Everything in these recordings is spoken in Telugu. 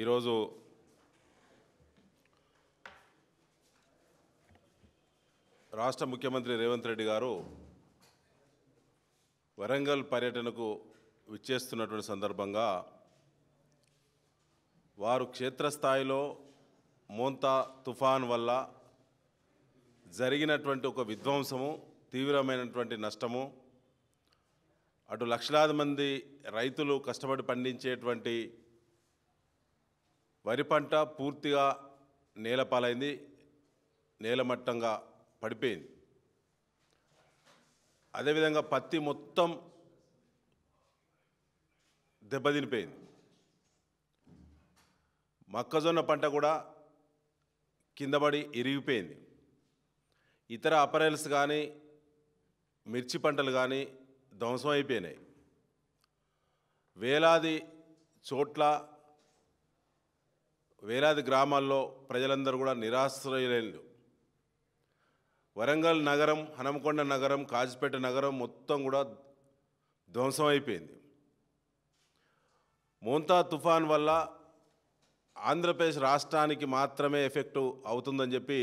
ఈరోజు రాష్ట్ర ముఖ్యమంత్రి రేవంత్ రెడ్డి గారు వరంగల్ పర్యటనకు విచ్చేస్తున్నటువంటి సందర్భంగా వారు క్షేత్రస్థాయిలో మోంతా తుఫాన్ వల్ల జరిగినటువంటి ఒక విధ్వంసము, తీవ్రమైనటువంటి నష్టము, అటు లక్షలాది మంది రైతులు కష్టపడి పండించేటువంటి వరి పంట పూర్తిగా నేలపాలైంది, నేలమట్టంగా పడిపోయింది. అదేవిధంగా పత్తి మొత్తం దెబ్బతినిపోయింది. మొక్కజొన్న పంట కూడా కిందపడి ఇరిగిపోయింది. ఇతర అపరైల్స్ కానీ మిర్చి పంటలు కానీ ధ్వంసం అయిపోయినాయి. వేలాది చోట్ల వేలాది గ్రామాల్లో ప్రజలందరూ కూడా నిరాశ్రయులు. వరంగల్ నగరం, హనుమకొండ నగరం, కాజిపేట నగరం మొత్తం కూడా ధ్వంసం అయిపోయింది. మోంతా తుఫాన్ వల్ల ఆంధ్రప్రదేశ్ రాష్ట్రానికి మాత్రమే ఎఫెక్టు అవుతుందని చెప్పి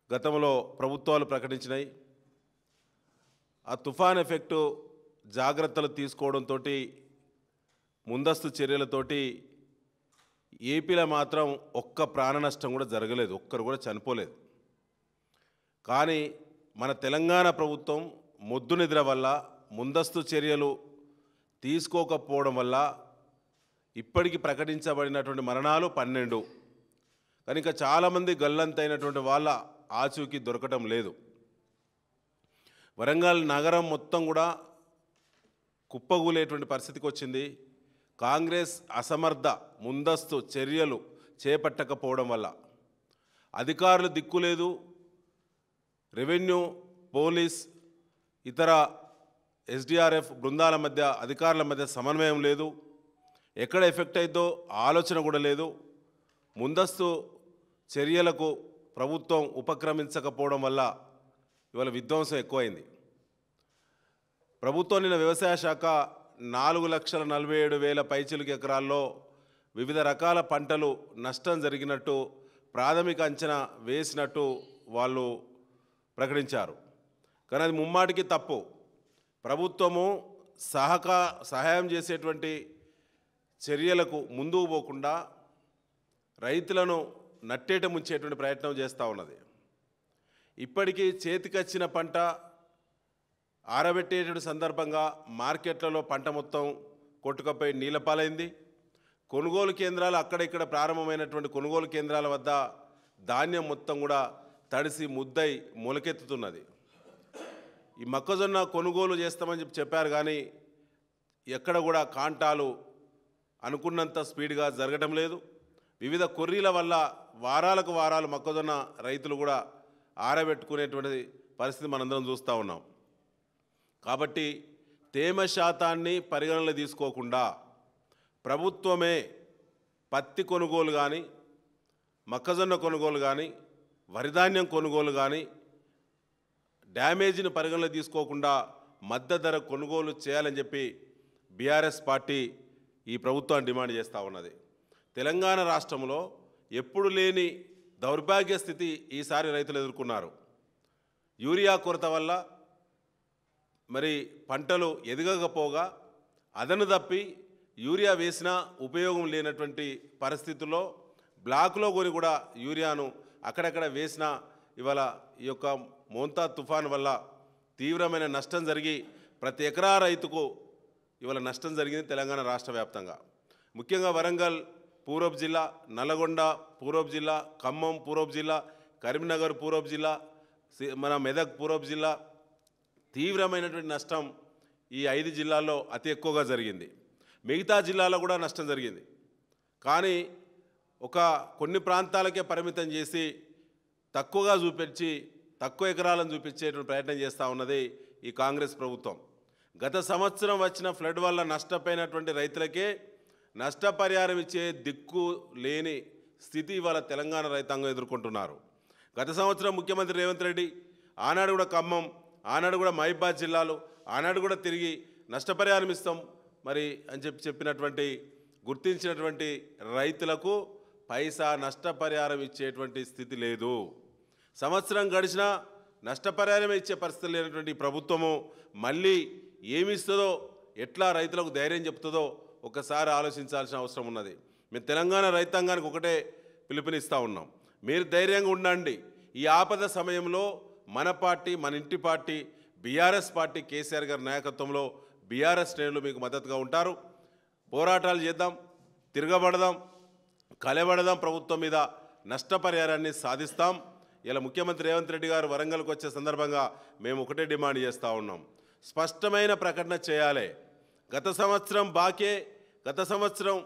గతంలో ప్రభుత్వాలు ప్రకటించినాయి. ఆ తుఫాన్ ఎఫెక్టు జాగ్రత్తలు తీసుకోవడంతో, ముందస్తు చర్యలతోటి ఏపీలో మాత్రం ఒక్క ప్రాణ నష్టం కూడా జరగలేదు, ఒక్కరు కూడా చనిపోలేదు. కానీ మన తెలంగాణ ప్రభుత్వం మొద్దు నిద్ర వల్ల, ముందస్తు చర్యలు తీసుకోకపోవడం వల్ల ఇప్పటికి ప్రకటించబడినటువంటి మరణాలు 12. కానీ ఇంకా చాలామంది గల్లంతైనటువంటి వాళ్ళ ఆచూకీ దొరకటం లేదు. వరంగల్ నగరం మొత్తం కూడా కుప్పగూలేటువంటి పరిస్థితికి వచ్చింది. కాంగ్రెస్ అసమర్థ ముందస్తు చర్యలు చేపట్టకపోవడం వల్ల. అధికారులు దిక్కులేదు, రెవెన్యూ, పోలీస్, ఇతర ఎస్డిఆర్ఎఫ్ బృందాల మధ్య, అధికారుల మధ్య సమన్వయం లేదు. ఎక్కడ ఎఫెక్ట్ అయిందో ఆలోచన కూడా లేదు. ముందస్తు చర్యలకు ప్రభుత్వం ఉపక్రమించకపోవడం వల్ల ఇవాళ విధ్వంసం ఎక్కువైంది. ప్రభుత్వం నిన్న వ్యవసాయ శాఖ 4,47,000 పైచిలుకు ఎకరాల్లో వివిధ రకాల పంటలు నష్టం జరిగినట్టు ప్రాథమిక అంచనా వేసినట్టు వాళ్ళు ప్రకటించారు. కానీ అది ముమ్మాటికి తప్పు. ప్రభుత్వము సహాయం చేసేటువంటి చర్యలకు ముందుకు పోకుండా రైతులను నట్టేట ముంచేటువంటి ప్రయత్నం చేస్తూ ఉన్నది. ఇప్పటికీ చేతికొచ్చిన పంట ఆరబెట్టేటువంటి సందర్భంగా మార్కెట్లలో పంట మొత్తం కొట్టుకపోయి నీలపాలైంది. కొనుగోలు కేంద్రాలు అక్కడిక్కడ ప్రారంభమైనటువంటి కొనుగోలు కేంద్రాల వద్ద ధాన్యం మొత్తం కూడా తడిసి ముద్దై మొలకెత్తుతున్నది. ఈ మొక్కజొన్న కొనుగోలు చేస్తామని చెప్పారు, కానీ ఎక్కడ కూడా కాంటాలు అనుకున్నంత స్పీడ్గా జరగడం లేదు. వివిధ కొర్రీల వల్ల వారాలకు వారాలు మొక్కజొన్న రైతులు కూడా ఆరబెట్టుకునేటువంటి పరిస్థితి మనందరం చూస్తూ ఉన్నాం. కాబట్టి తేమ శాతాన్ని పరిగణనలో తీసుకోకుండా ప్రభుత్వమే పత్తి కొనుగోలు కానీ, మొక్కజొన్న కొనుగోలు కానీ, వరిధాన్యం కొనుగోలు కానీ డ్యామేజ్ని పరిగణలో తీసుకోకుండా మద్దతు ధర కొనుగోలు చేయాలని చెప్పి బీఆర్ఎస్ పార్టీ ఈ ప్రభుత్వాన్ని డిమాండ్ చేస్తూ ఉన్నది. తెలంగాణ రాష్ట్రంలో ఎప్పుడు లేని దౌర్భాగ్య స్థితి ఈసారి రైతులు ఎదుర్కొన్నారు. యూరియా కొరత వల్ల మరి పంటలు ఎదగకపోగా అదను తప్పి యూరియా వేసినా ఉపయోగం లేనటువంటి పరిస్థితుల్లో బ్లాక్లో కొని కూడా యూరియాను అక్కడక్కడ వేసినా ఇవాళ ఈ యొక్క మోంతా తుఫాన్ వల్ల తీవ్రమైన నష్టం జరిగి ప్రతి ఎకరా రైతుకు ఇవాళ నష్టం జరిగింది తెలంగాణ రాష్ట్ర వ్యాప్తంగా. ముఖ్యంగా వరంగల్ పూర్వపు జిల్లా, నల్లగొండ పూర్వపు జిల్లా, ఖమ్మం పూర్వపు జిల్లా, కరీంనగర్ పూర్వపు జిల్లా, మన మెదక్ పూర్వపు జిల్లా తీవ్రమైనటువంటి నష్టం ఈ 5 జిల్లాల్లో అతి ఎక్కువగా జరిగింది. మిగతా జిల్లాలో కూడా నష్టం జరిగింది. కానీ కొన్ని ప్రాంతాలకే పరిమితం చేసి తక్కువగా చూపించి తక్కువ ఎకరాలను చూపించేటువంటి ప్రయత్నం చేస్తూ ఉన్నది ఈ కాంగ్రెస్ ప్రభుత్వం. గత సంవత్సరం వచ్చిన ఫ్లడ్ వల్ల నష్టపోయినటువంటి రైతులకే నష్టపరిహారం ఇచ్చే దిక్కు లేని స్థితి ఇవాళ తెలంగాణ రైతాంగం ఎదుర్కొంటున్నారు. గత సంవత్సరం ముఖ్యమంత్రి రేవంత్ రెడ్డి ఆనాడు కూడా ఖమ్మం, ఆనాడు కూడా మహబూబాబాద్ జిల్లాలు, ఆనాడు కూడా తిరిగి నష్టపరిహారం ఇస్తాం మరి అని చెప్పినటువంటి గుర్తించినటువంటి రైతులకు పైసా నష్టపరిహారం ఇచ్చేటువంటి స్థితి లేదు. సంవత్సరం గడిచినా నష్టపరిహారం ఇచ్చే పరిస్థితి లేనటువంటి ప్రభుత్వము మళ్ళీ ఏమిస్తుందో, ఎట్లా రైతులకు ధైర్యం చెప్తుందో ఒకసారి ఆలోచించాల్సిన అవసరం ఉన్నది. మేము తెలంగాణ రైతాంగానికి ఒకటే పిలుపునిస్తూ ఉన్నాం, మీరు ధైర్యంగా ఉండండి. ఈ ఆపద సమయంలో మన పార్టీ, మన ఇంటి పార్టీ బీఆర్ఎస్ పార్టీ, కేసీఆర్ గారి నాయకత్వంలో బీఆర్ఎస్ శ్రేణులు మీకు మద్దతుగా ఉంటారు. పోరాటాలు చేద్దాం, తిరగబడదాం, కలబడదాం, ప్రభుత్వం మీద నష్టపరిహారాన్ని సాధిస్తాం. ఇలా ముఖ్యమంత్రి రేవంత్ రెడ్డి గారు వరంగల్కి వచ్చే సందర్భంగా మేము ఒకటే డిమాండ్ చేస్తూ ఉన్నాం, స్పష్టమైన ప్రకటన చేయాలి. గత సంవత్సరం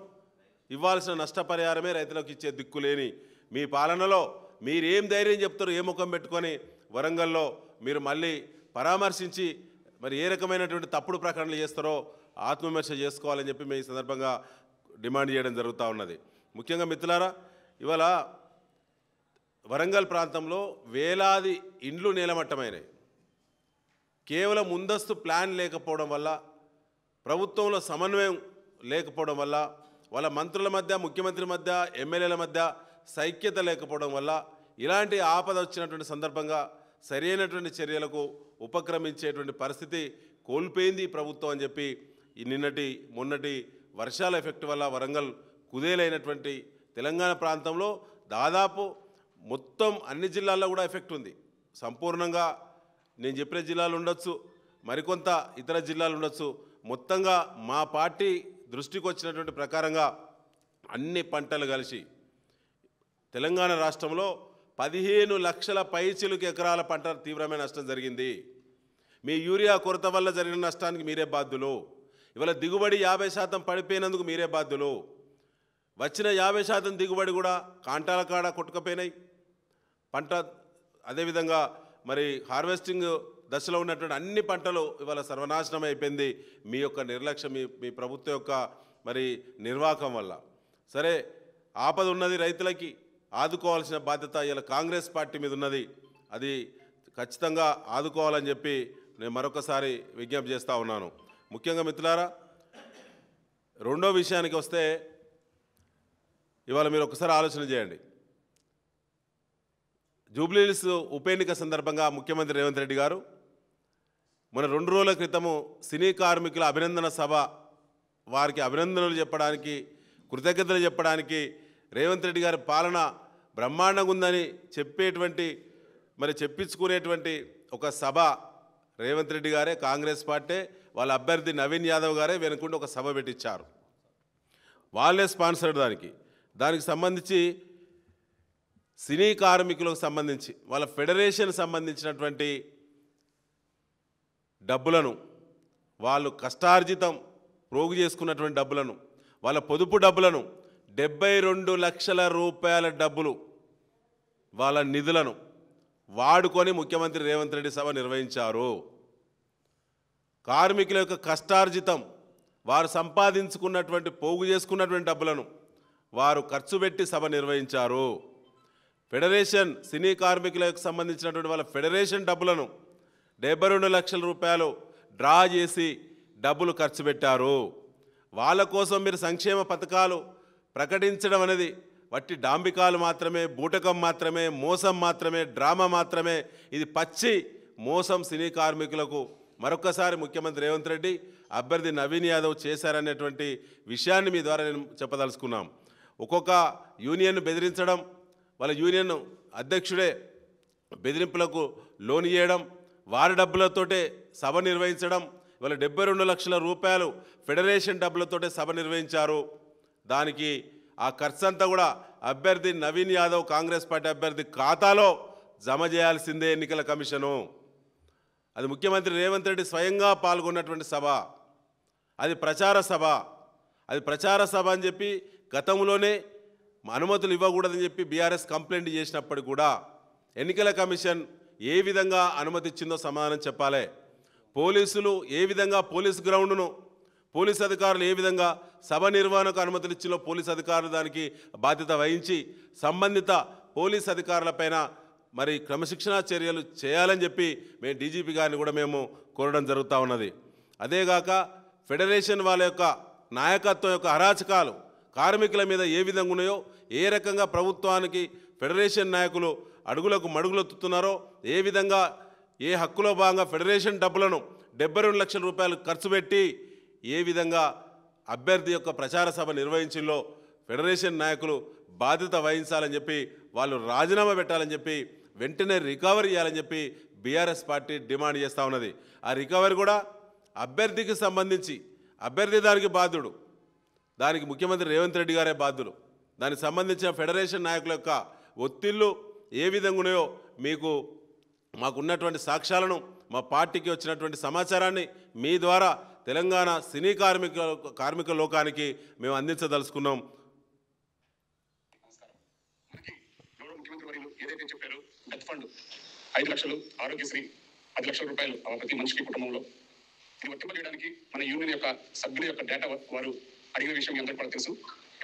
ఇవ్వాల్సిన నష్టపరిహారమే రైతులకు ఇచ్చే దిక్కులేని మీ పాలనలో మీరేం ధైర్యం చెప్తారో, ఏ ముఖం పెట్టుకొని వరంగల్లో మీరు మళ్ళీ పరామర్శించి మరి ఏ రకమైనటువంటి తప్పుడు ప్రకటనలు చేస్తారో ఆత్మవిమర్శ చేసుకోవాలని చెప్పి మేము ఈ సందర్భంగా డిమాండ్ చేయడం జరుగుతూ ఉన్నది. ముఖ్యంగా మిత్రులారా, ఇవాళ వరంగల్ ప్రాంతంలో వేలాది ఇండ్లు నేలమట్టమైనాయి. కేవలం ముందస్తు ప్లాన్ లేకపోవడం వల్ల, ప్రభుత్వంలో సమన్వయం లేకపోవడం వల్ల, వాళ్ళ మంత్రుల మధ్య, ముఖ్యమంత్రి మధ్య, ఎమ్మెల్యేల మధ్య సైక్యత లేకపోవడం వల్ల ఇలాంటి ఆపద వచ్చినటువంటి సందర్భంగా సరైనటువంటి చర్యలకు ఉపక్రమించేటువంటి పరిస్థితి కోల్పోయింది ప్రభుత్వం అని చెప్పి ఈ మొన్నటి వర్షాల ఎఫెక్ట్ వల్ల వరంగల్ కుదేలైనటువంటి తెలంగాణ ప్రాంతంలో దాదాపు మొత్తం అన్ని జిల్లాల్లో కూడా ఎఫెక్ట్ ఉంది. సంపూర్ణంగా నేను చెప్పిన జిల్లాలు ఉండొచ్చు, మరికొంత ఇతర జిల్లాలు ఉండొచ్చు. మొత్తంగా మా పార్టీ దృష్టికి వచ్చినటువంటి ప్రకారంగా అన్ని పంటలు కలిసి తెలంగాణ రాష్ట్రంలో 15 లక్షల పైచిలుకు ఎకరాల పంట తీవ్రమైన నష్టం జరిగింది. మీ యూరియా కొరత వల్ల జరిగిన నష్టానికి మీరే బాధ్యులు. ఇవాళ దిగుబడి 50% పడిపోయినందుకు మీరే బాధ్యులు. వచ్చిన 50% దిగుబడి కూడా కాంటాల కాడ కొట్టుకుపోయినాయి. పంట అదేవిధంగా మరి హార్వెస్టింగ్ దశలో ఉన్నటువంటి అన్ని పంటలు ఇవాళ సర్వనాశనం అయిపోయింది మీ యొక్క నిర్లక్ష్యం, మీ ప్రభుత్వం యొక్క మరి నిర్వాహకం వల్ల. సరే, ఆపద ఉన్నది, రైతులకి ఆదుకోవాల్సిన బాధ్యత ఇలా కాంగ్రెస్ పార్టీ మీద ఉన్నది. అది ఖచ్చితంగా ఆదుకోవాలని చెప్పి నేను మరొకసారి విజ్ఞప్తి చేస్తూ ఉన్నాను. ముఖ్యంగా మిత్రులారా, రెండో విషయానికి వస్తే, ఇవాళ మీరు ఒకసారి ఆలోచన చేయండి. జూబ్లీహిల్స్ ఉప ఎన్నిక సందర్భంగా ముఖ్యమంత్రి రేవంత్ రెడ్డి గారు మన 2 రోజుల క్రితము సినీ కార్మికుల అభినందన సభ, వారికి అభినందనలు చెప్పడానికి, కృతజ్ఞతలు చెప్పడానికి రేవంత్ రెడ్డి గారి పాలన బ్రహ్మాండంగా ఉందని చెప్పించుకునేటువంటి ఒక సభ రేవంత్ రెడ్డి గారే, కాంగ్రెస్ పార్టీ వాళ్ళ అభ్యర్థి నవీన్ యాదవ్ గారే వెనుకుండి ఒక సభ పెట్టించారు. వాళ్ళే స్పాన్సర్డ్. దానికి సంబంధించి సినీ కార్మికులకు సంబంధించి వాళ్ళ ఫెడరేషన్ సంబంధించినటువంటి డబ్బులను, వాళ్ళు కష్టార్జితం ప్రోగు చేసుకున్నటువంటి డబ్బులను, వాళ్ళ పొదుపు డబ్బులను, 72 లక్షల రూపాయల డబ్బులు, వాళ్ళ నిధులను వాడుకొని ముఖ్యమంత్రి రేవంత్ రెడ్డి సభ నిర్వహించారు. కార్మికుల యొక్క కష్టార్జితం, వారు సంపాదించుకున్నటువంటి పోగు చేసుకున్నటువంటి డబ్బులను వారు ఖర్చు పెట్టి సభ నిర్వహించారు. ఫెడరేషన్ సినీ కార్మికులకు సంబంధించినటువంటి వాళ్ళ ఫెడరేషన్ డబ్బులను 72 లక్షల రూపాయలు డ్రా చేసి డబ్బులు ఖర్చు పెట్టారు. వాళ్ళ కోసం మీరు సంక్షేమ పథకాలు ప్రకటించడం అనేది వట్టి డాంబికాలు మాత్రమే, బూటకం మాత్రమే, మోసం మాత్రమే, డ్రామా మాత్రమే. ఇది పచ్చి మోసం సినీ కార్మికులకు మరొకసారి ముఖ్యమంత్రి రేవంత్ రెడ్డి, అభ్యర్థి నవీన్ యాదవ్ చేశారనేటువంటి విషయాన్ని మీ ద్వారా నేను చెప్పదలుచుకున్నాం. ఒక్కొక్క యూనియన్ను బెదిరించడం, వాళ్ళ యూనియన్ అధ్యక్షుడే బెదిరింపులకు లోన్ ఇవ్వడం, వారి డబ్బులతోటే సభ నిర్వహించడం. ఇవాళ 72 లక్షల రూపాయలు ఫెడరేషన్ డబ్బులతోటే సభ నిర్వహించారు. దానికి ఆ ఖర్చంతా కూడా అభ్యర్థి నవీన్ యాదవ్, కాంగ్రెస్ పార్టీ అభ్యర్థి ఖాతాలో జమ చేయాల్సిందే ఎన్నికల కమిషను. అది ముఖ్యమంత్రి రేవంత్ రెడ్డి స్వయంగా పాల్గొన్నటువంటి సభ, అది ప్రచార సభ అని చెప్పి గతంలోనే అనుమతులు ఇవ్వకూడదని చెప్పి బీఆర్ఎస్ కంప్లైంట్ చేసినప్పటికీ కూడా ఎన్నికల కమిషన్ ఏ విధంగా అనుమతి ఇచ్చిందో సమాధానం చెప్పాలి. పోలీసులు ఏ విధంగా పోలీస్ గ్రౌండ్ను, పోలీస్ అధికారులు ఏ విధంగా సభ నిర్వహణకు అనుమతులు ఇచ్చిందో పోలీస్ అధికారులు దానికి బాధ్యత వహించి సంబంధిత పోలీస్ అధికారులపైన మరి క్రమశిక్షణా చర్యలు చేయాలని చెప్పి మేము డీజీపీ గారిని కూడా మేము కోరడం జరుగుతూ ఉన్నది. అదేగాక ఫెడరేషన్ వాళ్ళ యొక్క నాయకత్వం యొక్క అరాచకాలు కార్మికుల మీద ఏ విధంగా ఉన్నాయో, ఏ రకంగా ప్రభుత్వానికి ఫెడరేషన్ నాయకులు అడుగులకు మడుగులొత్తుతున్నారో, ఏ విధంగా ఏ హక్కులో భాగంగా ఫెడరేషన్ డబ్బులను 72 లక్షల రూపాయలు ఖర్చు పెట్టి ఏ విధంగా అభ్యర్థి యొక్క ప్రచార సభ నిర్వహించిందో ఫెడరేషన్ నాయకులు బాధ్యత వహించాలని చెప్పి, వాళ్ళు రాజీనామా పెట్టాలని చెప్పి, వెంటనే రికవరీ చేయాలని చెప్పి బీఆర్ఎస్ పార్టీ డిమాండ్ చేస్తూ ఉన్నది. ఆ రికవరీ కూడా అభ్యర్థికి సంబంధించి, అభ్యర్థి దానికి బాధ్యుడు, దానికి ముఖ్యమంత్రి రేవంత్ రెడ్డి గారే బాధ్యులు. దానికి సంబంధించిన ఫెడరేషన్ నాయకుల యొక్క ఒత్తిళ్లు ఏ విధంగా ఉన్నాయో మాకున్నటువంటి సాక్ష్యాలను, మా పార్టీకి వచ్చినటువంటి సమాచారాన్ని మీ ద్వారా తెలంగాణ సినీ కార్మిక లోకానికి మేము అందించదలుచుకున్నాం. ఏదైతే చెప్పారో డెత్ ఫండ్ 5 లక్షలు, ఆరోగ్యశ్రీ 10 లక్షల రూపాయలు ప్రతి మనిషికి కుటుంబంలో ఇది వర్తింపజేయడానికి మన యూనియన్ యొక్క సభ్యుల యొక్క డేటా వారు అడిగిన విషయం అందరికీ కూడా తెలుసు.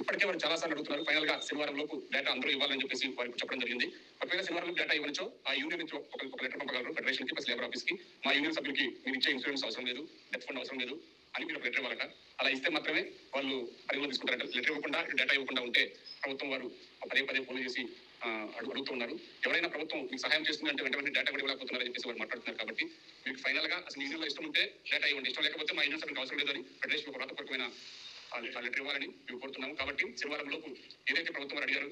ఇప్పటికే వారు చాలాసార్లు అడుగుతున్నారు. ఫైనల్ గా శనివారం లోపు డేటా అందరూ ఇవ్వాలని చెప్పేసి వారికి చెప్పడం జరిగింది. ఒకవేళ శనివారం డేటా ఇవ్వచ్చో ఆ యూనియన్ నుంచి ఒక లెటర్ పంపగలరు ఫెడరేషన్ కి, ప్లస్ లేబర్ ఆఫీస్ కి. మా యూనియన్ సభ్యులకి మీరు ఇచ్చే ఇన్సూరెన్స్ అవసరం లేదు, డెత్ ఫండ్ అవసరం లేదు అని మీరు ఒక లెటర్ ఇవ్వాలట. అలా ఇస్తే మాత్రమే వాళ్ళు పరిగణలో తీసుకుంటారంట. లెటర్ ఇవ్వకుండా, డేటా ఇవ్వకుండా ఉంటే ప్రభుత్వం వారు పదే ఫోన్ చేసి అడుగుతున్నారు. ఎవరైనా ప్రభుత్వం మీకు సహాయం చేస్తుంది అంటే వెంటనే డేటా కూడా ఇవ్వలేకపోతున్నారని చెప్పేసి వారు మాట్లాడుతున్నారు. కాబట్టి మీకు ఫైనల్ గా అసలు యూనియన్లో ఇష్టం ఉంటే డేటా ఇవ్వండి, ఇష్టం లేకపోతే మా యూనియన్ సభ్యులకు అవసరం లేదని ఫెడరేషన్ ఒక రాతపూర్వకమైన లెటర్ ఇవ్వాలని మేము కోరుతున్నాము. కాబట్టి శనివారం లోపు ఏదైతే ప్రభుత్వం అడిగారో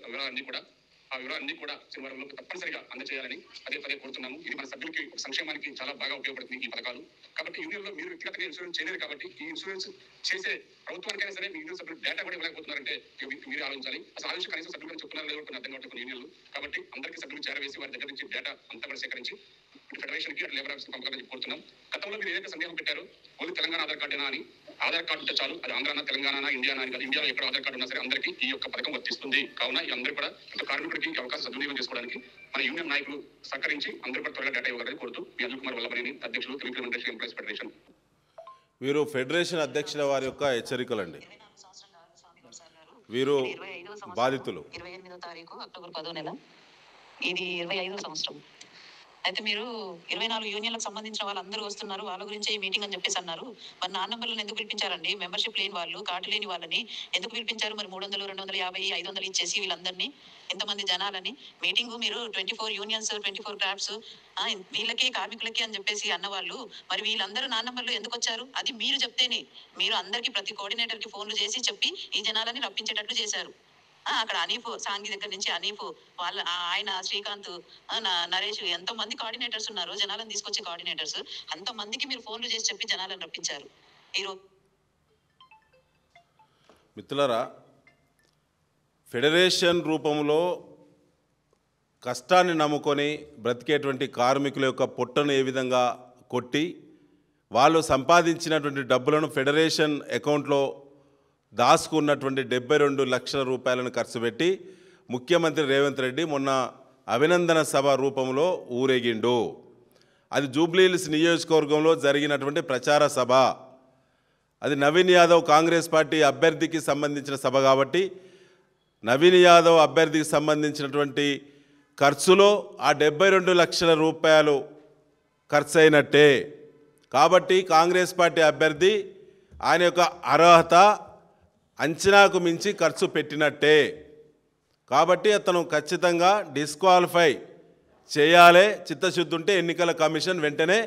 ఆ వివరాలన్నీ కూడా శనివారం లోపు తప్పనిసరిగా అందజేయాలని పదే కోరుతున్నాము. ఇది మన సభ్యులకి సంక్షేమానికి చాలా బాగా ఉపయోగపడుతుంది ఈ పథకాలు. కాబట్టి యూనియన్ లో మీరు వ్యక్తిగతంగా ఇన్సూరెన్స్ చేయలేదు కాబట్టి ఈ ఇన్సూరెన్స్ చేసే ప్రభుత్వానికైనా సరే మీ యూనియన్ సభ్యులు డేటా కూడా ఇవ్వలేకపోతున్నారంటే మీరు ఆలోచించాలి. అసలు ఆ విషయం కనీసం సభ్యులు కూడా చెప్తున్నారు లేదు అర్థం కావట్లేదు యూనియన్లు. కాబట్టి అందరికీ సభ్యులు చేరవేసి వారి దగ్గర నుంచి డేటా అంతా కూడా సేకరించి ఫెడరేషన్ కి, లేబర్ ఆఫీస్ పంపాలని కోరుతున్నాం. గతంలో మీరు ఏదైతే సందేహం పెట్టారో ఓన్లీ తెలంగాణ ఆధార్ కార్డేనా అని, ఆధార్ కార్డు ఉంటే చాలు, అది ఆంధ్రానా, తెలంగాణ, ఇండియానా అని కాదు, ఇండియాలో ఎక్కడ ఆధార్ కార్డు ఉన్నా సరే అందరికీ ఈ యొక్క పథకం వర్తిస్తుంది. కావున ఈ అందరూ కూడా కార్మికుడికి అవకాశం సద్వినియోగం చేసుకోవడానికి మన యూనియన్ నాయకులు సహకరించి అందరూ కూడా త్వరగా డేటా ఇవ్వాలని కోరుతూ మీ అనిల్ కుమార్ వల్లభనేని, అధ్యక్షులు తెలుగు ఇండస్ట్రీ ఎంప్లాయీస్ ఫెడరేషన్. వీరు ఫెడరేషన్ అధ్యక్షుల వారి యొక్క హెచ్చరికలండి. వీరు బాధితులు. 28వ తారీఖు అక్టోబర్ 10వ నెల, ఇది 25వ సంవత్సరం. అయితే మీరు 24 యూనియన్లకు సంబంధించిన వాళ్ళందరూ వస్తున్నారు, వాళ్ళ గురించి ఈ మీటింగ్ అని చెప్పేసి అన్నారు. మరి నా నంబర్లను ఎందుకు పిలిపించారండి? మెంబర్షిప్ లేని వాళ్ళు, కార్డు లేని వాళ్ళని ఎందుకు పిలిపించారు? మరి 300, 250, 500 ఇచ్చేసి వీళ్ళందరినీ ఎంతమంది జనాలని మీటింగ్ మీరు 24 యూనియన్స్, 24 క్రాఫ్ట్స్ వీళ్ళకి కార్మికులకి అని చెప్పేసి అన్నవాళ్ళు, మరి వీళ్ళందరూ నా నంబర్లు ఎందుకు వచ్చారు? అది మీరు చెప్తేనే. మీరు అందరికీ ప్రతి కోఆర్డినేటర్కి ఫోన్లు చేసి చెప్పి ఈ జనాలని రప్పించేటట్లు చేశారు. అక్కడ అనీఫ్ సాంగి దగ్గర నుంచి అనీఫ్ వాళ్ళ ఆయన శ్రీకాంత్, నరేష్, ఎంతో మంది కోఆర్డినేటర్స్ ఉన్నారు, జనాలను తీసుకొచ్చే కోఆర్డినేటర్స్. అంతమందికి మీరు ఫోన్లు చేసి చెప్పి జనాలను రప్పించారు. ఈరోజు మిత్రులారా, ఫెడరేషన్ రూపంలో కష్టాన్ని నమ్ముకొని బ్రతికేటువంటి కార్మికుల యొక్క పొట్టను ఏ విధంగా కొట్టి వాళ్ళు సంపాదించినటువంటి డబ్బులను ఫెడరేషన్ అకౌంట్లో దాచుకున్నటువంటి 72 లక్షల రూపాయలను ఖర్చు పెట్టి ముఖ్యమంత్రి రేవంత్ రెడ్డి మొన్న అభినందన సభ రూపంలో ఊరేగిండు. అది జూబ్లీహిల్స్ నియోజకవర్గంలో జరిగినటువంటి ప్రచార సభ. అది నవీన్ యాదవ్ కాంగ్రెస్ పార్టీ అభ్యర్థికి సంబంధించిన సభ కాబట్టి నవీన్ యాదవ్ అభ్యర్థికి సంబంధించినటువంటి ఖర్చులో ఆ 72 లక్షల రూపాయలు ఖర్చు అయినట్టే. కాబట్టి కాంగ్రెస్ పార్టీ అభ్యర్థి ఆయన యొక్క అర్హత అంచనాకు మించి ఖర్చు పెట్టినట్టే. కాబట్టి అతను ఖచ్చితంగా డిస్క్వాలిఫై చేయాలి. చిత్తశుద్ధి ఉంటే ఎన్నికల కమిషన్ వెంటనే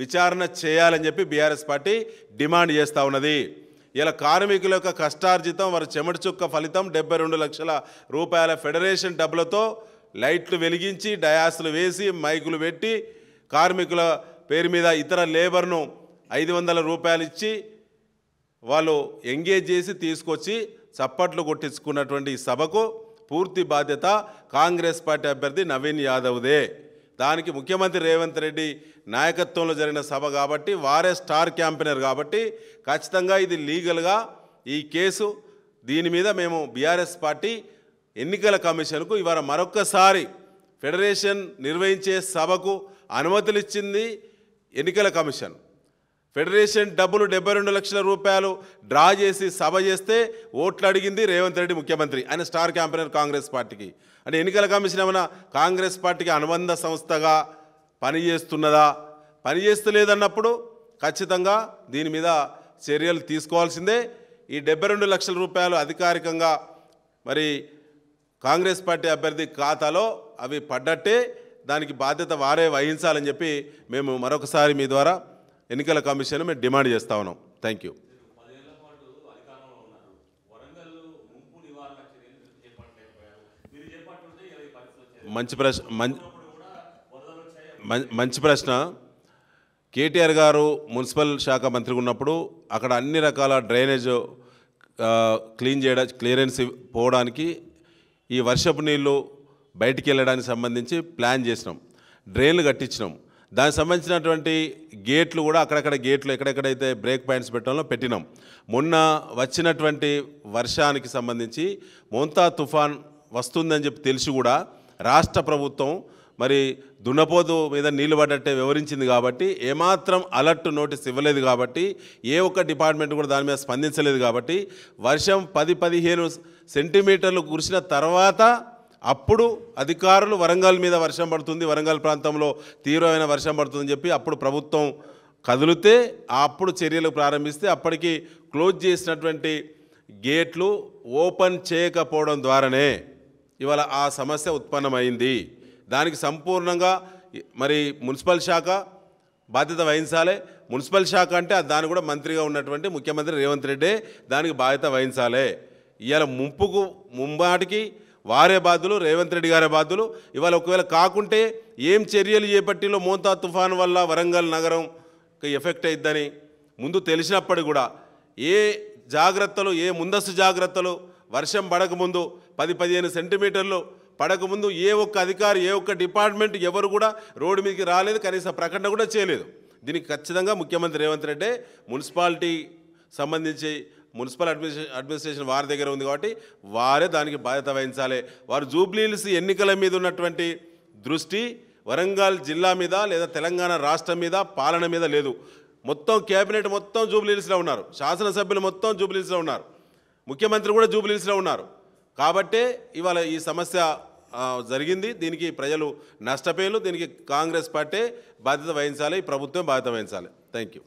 విచారణ చేయాలని చెప్పి బీఆర్ఎస్ పార్టీ డిమాండ్ చేస్తూ ఉన్నది. ఇలా కార్మికుల యొక్క కష్టార్జితం, వారి చెమటి చుక్క ఫలితం 72 లక్షల రూపాయల ఫెడరేషన్ డబ్బులతో లైట్లు వెలిగించి, డయాస్లు వేసి, మైకులు పెట్టి, కార్మికుల పేరు మీద ఇతర లేబర్ను 500 రూపాయలు ఇచ్చి వాళ్ళు ఎంగేజ్ చేసి తీసుకొచ్చి చప్పట్లు కొట్టించుకున్నటువంటి ఈ సభకు పూర్తి బాధ్యత కాంగ్రెస్ పార్టీ అభ్యర్థి నవీన్ యాదవ్దే. దానికి ముఖ్యమంత్రి రేవంత్ రెడ్డి నాయకత్వంలో జరిగిన సభ కాబట్టి, వారే స్టార్ క్యాంపెయినర్ కాబట్టి ఖచ్చితంగా ఇది లీగల్గా ఈ కేసు. దీని మీద మేము బీఆర్ఎస్ పార్టీ ఎన్నికల కమిషన్కు ఇవాళ మరొక్కసారి ఫెడరేషన్ నిర్వహించే సభకు అనుమతులు ఇచ్చింది ఎన్నికల కమిషన్. ఫెడరేషన్ డబ్బులు 72 లక్షల రూపాయలు డ్రా చేసి సభ చేస్తే ఓట్లు అడిగింది రేవంత్ రెడ్డి ముఖ్యమంత్రి, ఆయన స్టార్ క్యాంపెయినర్ కాంగ్రెస్ పార్టీకి. అంటే ఎన్నికల కమిషన్ ఏమైనా కాంగ్రెస్ పార్టీకి అనుబంధ సంస్థగా పనిచేస్తున్నదా? పనిచేస్తలేదన్నప్పుడు ఖచ్చితంగా దీని మీద చర్యలు తీసుకోవాల్సిందే. ఈ 72 లక్షల రూపాయలు అధికారికంగా మరి కాంగ్రెస్ పార్టీ అభ్యర్థి ఖాతాలో అవి పడ్డట్టే దానికి బాధ్యత వారే వహించాలని చెప్పి మేము మరొకసారి మీ ద్వారా ఎన్నికల కమిషన్ మేము డిమాండ్ చేస్తా ఉన్నాం. Thank you. మంచి ప్రశ్న. కేటీఆర్ గారు మున్సిపల్ శాఖ మంత్రిగా ఉన్నప్పుడు అక్కడ అన్ని రకాల డ్రైనేజ్ క్లియరెన్స్ పోవడానికి ఈ వర్షపు నీళ్ళు బయటికి వెళ్ళడానికి సంబంధించి ప్లాన్ చేసినాం, డ్రైన్లు కట్టించినాం. దానికి సంబంధించినటువంటి గేట్లు కూడా అక్కడక్కడ గేట్లు ఎక్కడెక్కడైతే బ్రేక్ పాయింట్స్ పెట్టాలో పెట్టినాం. మొన్న వచ్చినటువంటి వర్షానికి సంబంధించి మోంతా తుఫాన్ వస్తుందని చెప్పి తెలిసి కూడా రాష్ట్ర ప్రభుత్వం మరి దున్నపోతు మీద నీళ్లు పడ్డట్టే వివరించింది కాబట్టి ఏమాత్రం అలర్ట్ నోటీస్ ఇవ్వలేదు కాబట్టి ఏ ఒక్క డిపార్ట్మెంట్ కూడా దాని మీద స్పందించలేదు కాబట్టి వర్షం 10-15 సెంటీమీటర్లు కురిసిన తర్వాత అప్పుడు అధికారులు వరంగల్ మీద వర్షం పడుతుంది, వరంగల్ ప్రాంతంలో తీవ్రమైన వర్షం పడుతుందని చెప్పి అప్పుడు ప్రభుత్వం కదిలితే అప్పుడు చర్యలు ప్రారంభిస్తే అప్పటికి క్లోజ్ చేసినటువంటి గేట్లు ఓపెన్ చేయకపోవడం ద్వారానే ఇవాళ ఆ సమస్య ఉత్పన్నమైంది. దానికి సంపూర్ణంగా మరి మున్సిపల్ శాఖ బాధ్యత వహించాలి. మున్సిపల్ శాఖ అంటే దాని కూడా మంత్రిగా ఉన్నటువంటి ముఖ్యమంత్రి రేవంత్ రెడ్డి దానికి బాధ్యత వహించాలి. ఇవాళ ముంబాటికి వారే బాధ్యులు, రేవంత్ రెడ్డి గారే బాధ్యులు. ఇవాళ ఒకవేళ కాకుంటే ఏం చర్యలు చేపట్టిలో మోంతా తుఫాను వల్ల వరంగల్ నగరం ఎఫెక్ట్ అయిద్దని ముందు తెలిసినప్పుడు కూడా ఏ జాగ్రత్తలు, ఏ ముందస్తు జాగ్రత్తలు వర్షం పడకముందు 10-15 సెంటీమీటర్లు పడకముందు ఏ ఒక్క అధికారి, ఏ ఒక్క డిపార్ట్మెంట్ ఎవరు కూడా రోడ్డు మీదకి రాలేదు, కనీసం ప్రకటన కూడా చేయలేదు. దీనికి ఖచ్చితంగా ముఖ్యమంత్రి రేవంత్ రెడ్డి మున్సిపాలిటీ సంబంధించి మున్సిపల్ అడ్మినిస్ట్రేషన్ వారి దగ్గర ఉంది కాబట్టి వారే దానికి బాధ్యత వహించాలి. వారు జూబ్లీహిల్స్ ఎన్నికల మీద ఉన్నటువంటి దృష్టి వరంగల్ జిల్లా మీద లేదా తెలంగాణ రాష్ట్రం మీద పాలన మీద లేదు. మొత్తం కేబినెట్ మొత్తం జూబ్లీహిల్స్లో ఉన్నారు, శాసనసభ్యులు మొత్తం జూబ్లీహిల్స్లో ఉన్నారు, ముఖ్యమంత్రి కూడా జూబ్లీహిల్స్లో ఉన్నారు. కాబట్టే ఇవాళ ఈ సమస్య జరిగింది. దీనికి ప్రజలు నష్టపోయారు. దీనికి కాంగ్రెస్ పార్టీ బాధ్యత వహించాలి, ప్రభుత్వం బాధ్యత వహించాలి. Thank you.